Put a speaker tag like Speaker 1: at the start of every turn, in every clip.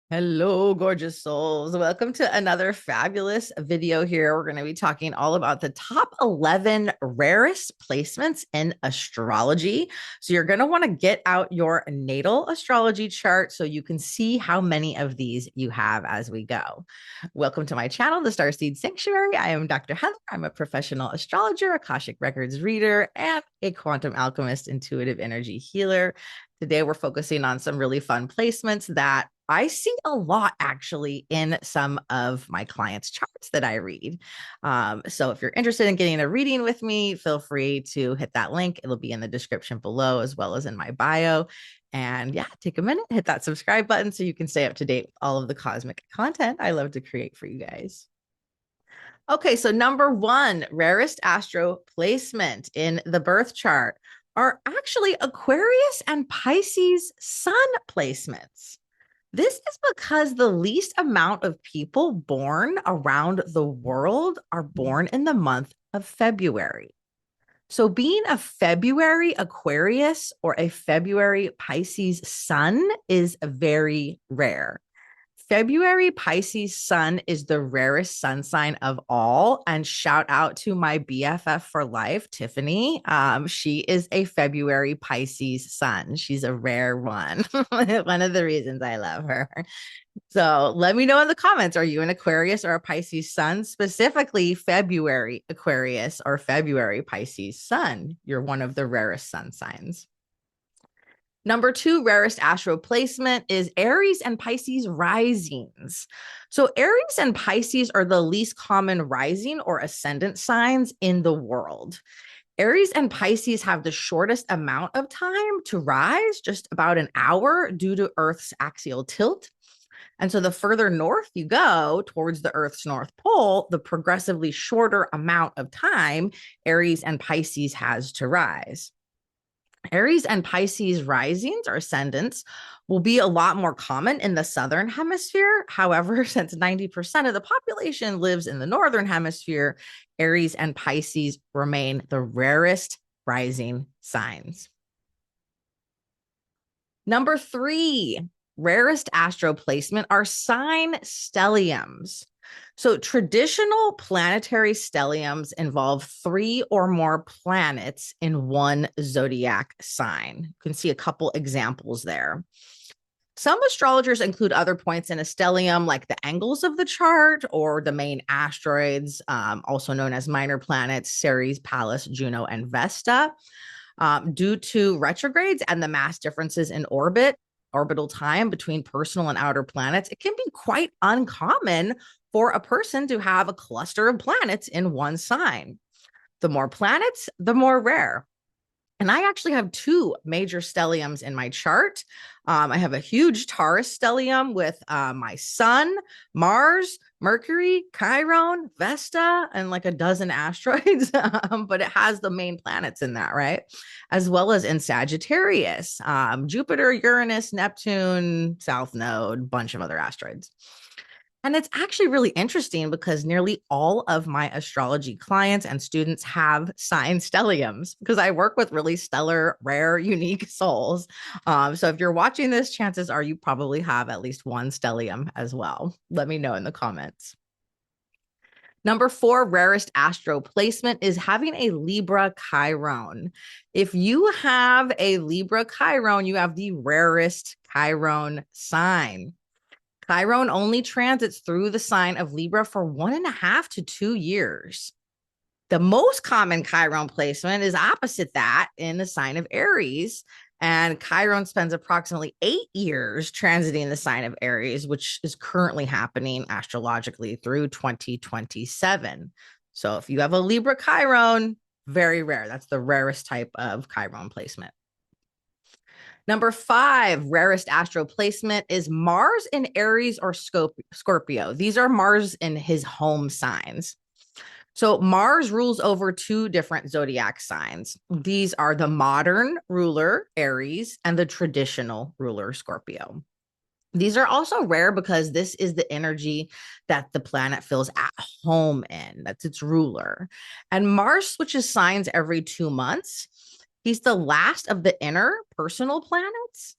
Speaker 1: Hello, gorgeous souls. Welcome to another fabulous video here. We're going to be talking all about the top 11 rarest placements in astrology. So you're going to want to get out your natal astrology chart so you can see how many of these you have as we go. Welcome to my channel, the Starseed Sanctuary. I am Dr. Heather. I'm a professional astrologer, Akashic Records reader, and a quantum alchemist, intuitive energy healer. Today, we're focusing on some really fun placements that I see a lot actually in some of my clients' charts that I read. So if you're interested in getting a reading with me, feel free to hit that link. It'll be in the description below as well as in my bio. And yeah, take a minute, hit that subscribe button so you can stay up to date with all of the cosmic content I love to create for you guys. Okay, so number one, rarest astro placement in the birth chart are actually Aquarius and Pisces sun placements. This is because the least amount of people born around the world are born in the month of February. So, being a February Aquarius or a February Pisces sun is very rare. February Pisces sun is the rarest sun sign of all. And shout out to my BFF for life, Tiffany. She is a February Pisces sun. She's a rare one. One of the reasons I love her. So let me know in the comments. Are you an Aquarius or a Pisces sun? Specifically, February Aquarius or February Pisces sun. You're one of the rarest sun signs. Number two, rarest astro placement is Aries and Pisces risings. So Aries and Pisces are the least common rising or ascendant signs in the world. Aries and Pisces have the shortest amount of time to rise, just about an hour, due to Earth's axial tilt. And so the further north you go towards the Earth's North Pole, the progressively shorter amount of time Aries and Pisces has to rise. Aries and Pisces risings or ascendants will be a lot more common in the southern hemisphere. However, since 90% of the population lives in the northern hemisphere, Aries and Pisces remain the rarest rising signs. Number three, rarest astro placement are sign stelliums. So traditional planetary stelliums involve three or more planets in one zodiac sign. You can see a couple examples there. Some astrologers include other points in a stellium, like the angles of the chart or the main asteroids, also known as minor planets, Ceres, Pallas, Juno, and Vesta. Due to retrogrades and the mass differences in orbital time between personal and outer planets, it can be quite uncommon for a person to have a cluster of planets in one sign. The more planets, the more rare. And I actually have two major stelliums in my chart. I have a huge Taurus stellium with my sun, Mars, Mercury, Chiron, Vesta, and like a dozen asteroids. But it has the main planets in that, right? As well as in Sagittarius, Jupiter, Uranus, Neptune, South Node, bunch of other asteroids. And it's actually really interesting because nearly all of my astrology clients and students have sign stelliums because I work with really stellar, rare, unique souls. So if you're watching this, chances are you probably have at least one stellium as well. Let me know in the comments. Number four, rarest astro placement is having a Libra Chiron. If you have a Libra Chiron, you have the rarest Chiron sign. Chiron only transits through the sign of Libra for 1.5 to 2 years. The most common Chiron placement is opposite that in the sign of Aries. And Chiron spends approximately 8 years transiting the sign of Aries, which is currently happening astrologically through 2027. So if you have a Libra Chiron, very rare. That's the rarest type of Chiron placement. Number five, rarest astro placement is Mars in Aries or Scorpio. These are Mars in his home signs. So Mars rules over two different zodiac signs. These are the modern ruler, Aries, and the traditional ruler, Scorpio. These are also rare because this is the energy that the planet feels at home in. That's its ruler. And Mars switches signs every 2 months. He's the last of the inner personal planets.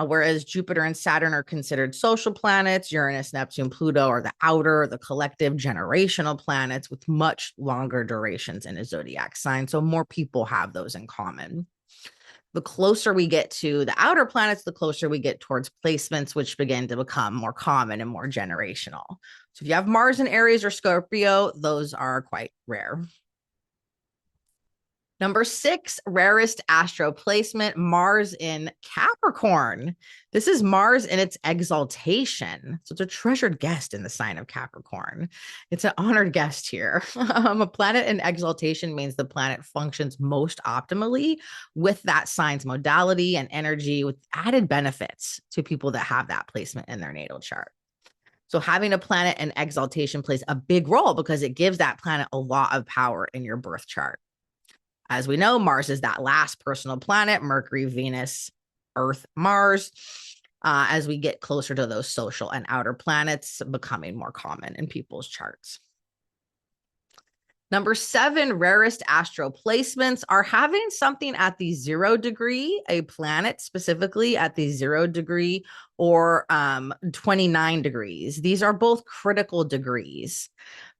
Speaker 1: Whereas Jupiter and Saturn are considered social planets, Uranus, Neptune, Pluto are the outer, the collective generational planets with much longer durations in a zodiac sign. So more people have those in common. The closer we get to the outer planets, the closer we get towards placements, which begin to become more common and more generational. So if you have Mars in Aries or Scorpio, those are quite rare. Number 6, rarest astro placement, Mars in Capricorn. This is Mars in its exaltation. So it's a treasured guest in the sign of Capricorn. It's an honored guest here. A planet in exaltation means the planet functions most optimally with that sign's modality and energy, with added benefits to people that have that placement in their natal chart. So having a planet in exaltation plays a big role because it gives that planet a lot of power in your birth chart. As we know, Mars is that last personal planet, Mercury, Venus, Earth, Mars, as we get closer to those social and outer planets becoming more common in people's charts. Number 7, rarest astro placements are having something at the 0 degree, a planet specifically at the 0 degree or 29 degrees. These are both critical degrees.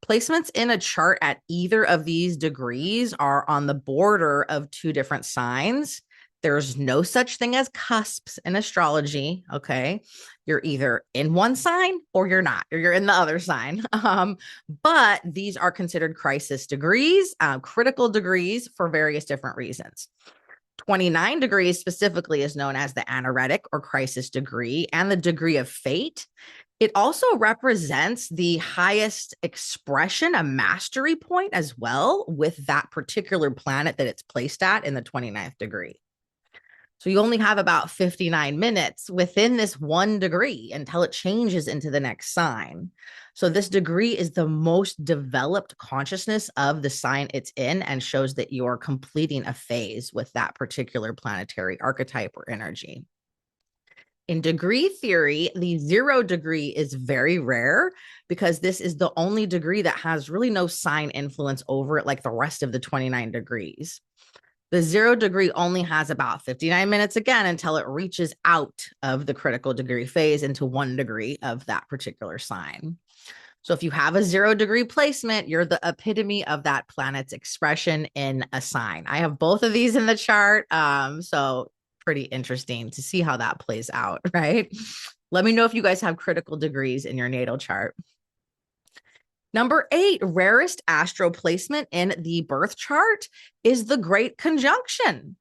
Speaker 1: Placements in a chart at either of these degrees are on the border of two different signs. There's no such thing as cusps in astrology, okay? You're either in one sign or you're not, or you're in the other sign. But these are considered crisis degrees, critical degrees for various different reasons. 29 degrees specifically is known as the anaretic or crisis degree and the degree of fate. It also represents the highest expression, a mastery point as well, with that particular planet that it's placed at in the 29th degree. So you only have about 59 minutes within this 1 degree until it changes into the next sign. So this degree is the most developed consciousness of the sign it's in and shows that you're completing a phase with that particular planetary archetype or energy. In degree theory, the 0 degree is very rare because this is the only degree that has really no sign influence over it like the rest of the 29 degrees. The 0 degree only has about 59 minutes again until it reaches out of the critical degree phase into 1 degree of that particular sign. So if you have a 0 degree placement, you're the epitome of that planet's expression in a sign. I have both of these in the chart. So pretty interesting to see how that plays out, right? Let me know if you guys have critical degrees in your natal chart. Number 8, rarest astro placement in the birth chart is the Great Conjunction.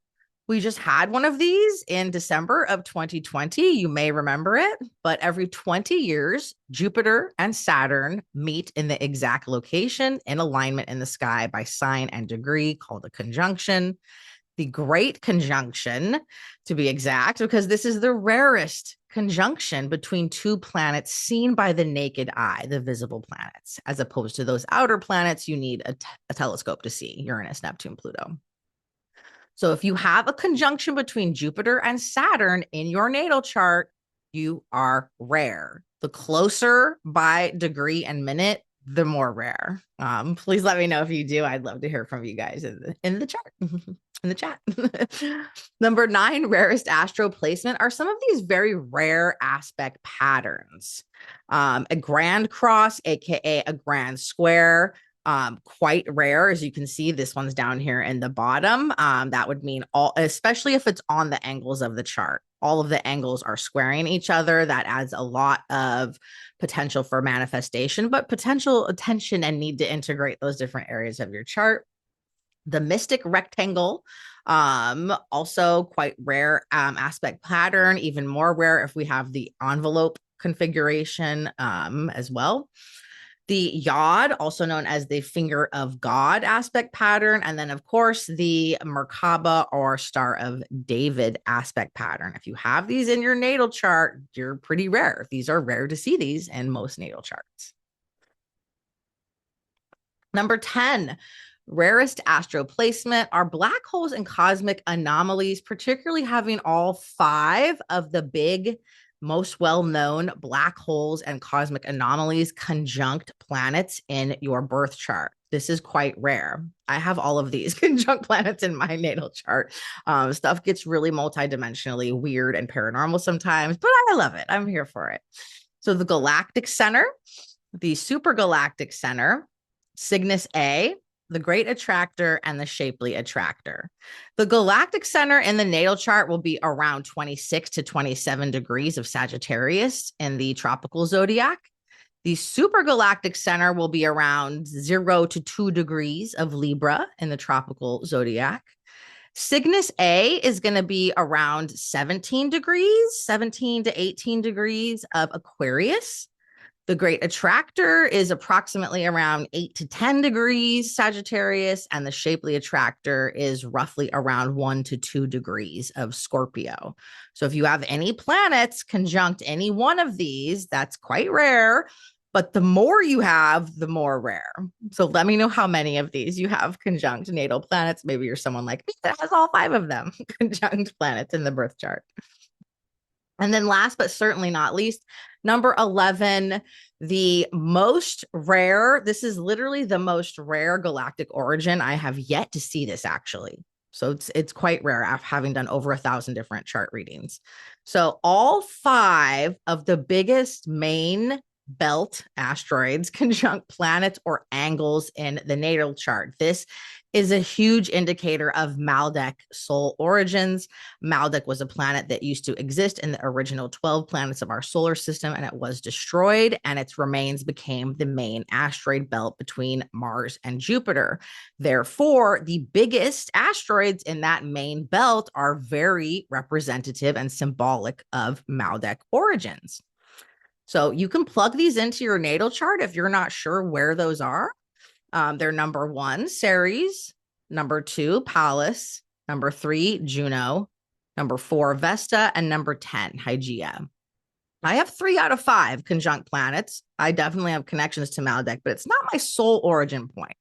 Speaker 1: We just had one of these in December of 2020. You may remember it, but every 20 years, Jupiter and Saturn meet in the exact location in alignment in the sky by sign and degree called a conjunction. The Great Conjunction, to be exact, because this is the rarest conjunction between two planets seen by the naked eye, the visible planets, as opposed to those outer planets you need a telescope to see, Uranus, Neptune, Pluto. So if you have a conjunction between Jupiter and Saturn in your natal chart, you are rare. The closer by degree and minute, the more rare. Please let me know if you do. I'd love to hear from you guys in the chart. In the chat. Number 9, rarest astro placement are some of these very rare aspect patterns. A grand cross, aka a grand square, quite rare. As you can see, this one's down here in the bottom. That would mean all, especially if it's on the angles of the chart. All of the angles are squaring each other. That adds a lot of potential for manifestation, but potential attention and need to integrate those different areas of your chart. The mystic rectangle, also quite rare aspect pattern, even more rare if we have the envelope configuration as well. The yod, also known as the finger of God aspect pattern. And then, of course, the Merkaba or Star of David aspect pattern. If you have these in your natal chart, you're pretty rare. These are rare to see these in most natal charts. Number 10, rarest astro placement are black holes and cosmic anomalies, particularly having all 5 of the big, most well-known black holes and cosmic anomalies conjunct planets in your birth chart. This is quite rare. I have all of these conjunct planets in my natal chart. Stuff gets really multidimensionally weird and paranormal sometimes, but I love it. I'm here for it. So the galactic center, the supergalactic center, Cygnus A, the great attractor, and the shapely attractor. The galactic center in the natal chart will be around 26 to 27 degrees of Sagittarius in the tropical zodiac. The supergalactic center will be around 0 to 2 degrees of Libra in the tropical zodiac. Cygnus A is going to be around 17 degrees, 17 to 18 degrees of Aquarius. The great attractor is approximately around 8 to 10 degrees Sagittarius, and the shapely attractor is roughly around 1 to 2 degrees of Scorpio. So if you have any planets conjunct any one of these, that's quite rare, but the more you have, the more rare. So let me know how many of these you have conjunct natal planets. Maybe you're someone like me that has all 5 of them conjunct planets in the birth chart. And then last but certainly not least, number 11, the most rare, this is literally the most rare galactic origin. I have yet to see this actually. So it's quite rare after having done over 1,000 different chart readings. So all 5 of the biggest main belt asteroids conjunct planets or angles in the natal chart. This is a huge indicator of Maldek soul origins. Maldek was a planet that used to exist in the original 12 planets of our solar system, and it was destroyed, and its remains became the main asteroid belt between Mars and Jupiter. Therefore, the biggest asteroids in that main belt are very representative and symbolic of Maldek origins. So you can plug these into your natal chart if you're not sure where those are. They're number 1, Ceres, number 2, Pallas, number 3, Juno, number 4, Vesta, and number 10, Hygeia. I have 3 out of 5 conjunct planets. I definitely have connections to Maldek, but it's not my sole origin point.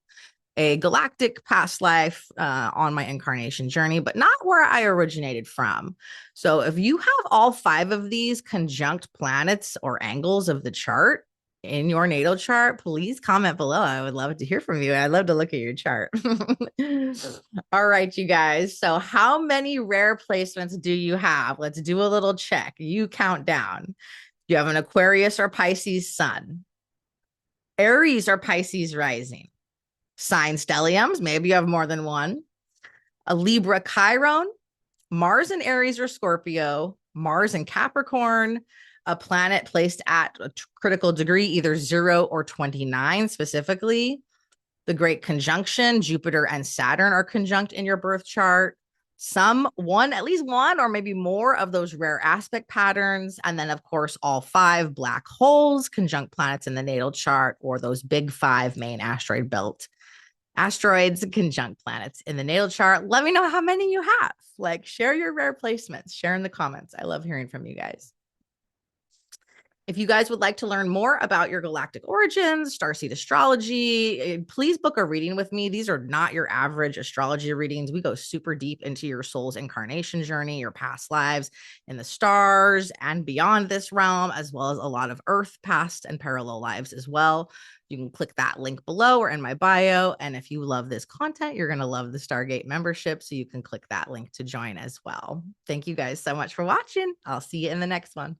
Speaker 1: A galactic past life on my incarnation journey, but not where I originated from. So if you have all 5 of these conjunct planets or angles of the chart in your natal chart, please comment below. I would love to hear from you. I'd love to look at your chart. All right, you guys. So how many rare placements do you have? Let's do a little check. You count down. You have an Aquarius or Pisces sun, Aries or Pisces rising, sign stelliums, maybe you have more than one, a Libra Chiron, Mars in Aries or Scorpio, Mars in Capricorn, a planet placed at a critical degree, either 0 or 29 specifically. The Great Conjunction, Jupiter and Saturn are conjunct in your birth chart. At least one, or maybe more of those rare aspect patterns. And then, of course, all 5 black holes, conjunct planets in the natal chart, or those big 5 main asteroid belt asteroids, conjunct planets in the natal chart. Let me know how many you have. Like, share your rare placements, share in the comments. I love hearing from you guys. If you guys would like to learn more about your galactic origins, starseed astrology, please book a reading with me. These are not your average astrology readings. We go super deep into your soul's incarnation journey, your past lives in the stars and beyond this realm, as well as a lot of Earth past and parallel lives as well. You can click that link below or in my bio. And if you love this content, you're going to love the Stargate membership. So you can click that link to join as well. Thank you guys so much for watching. I'll see you in the next one.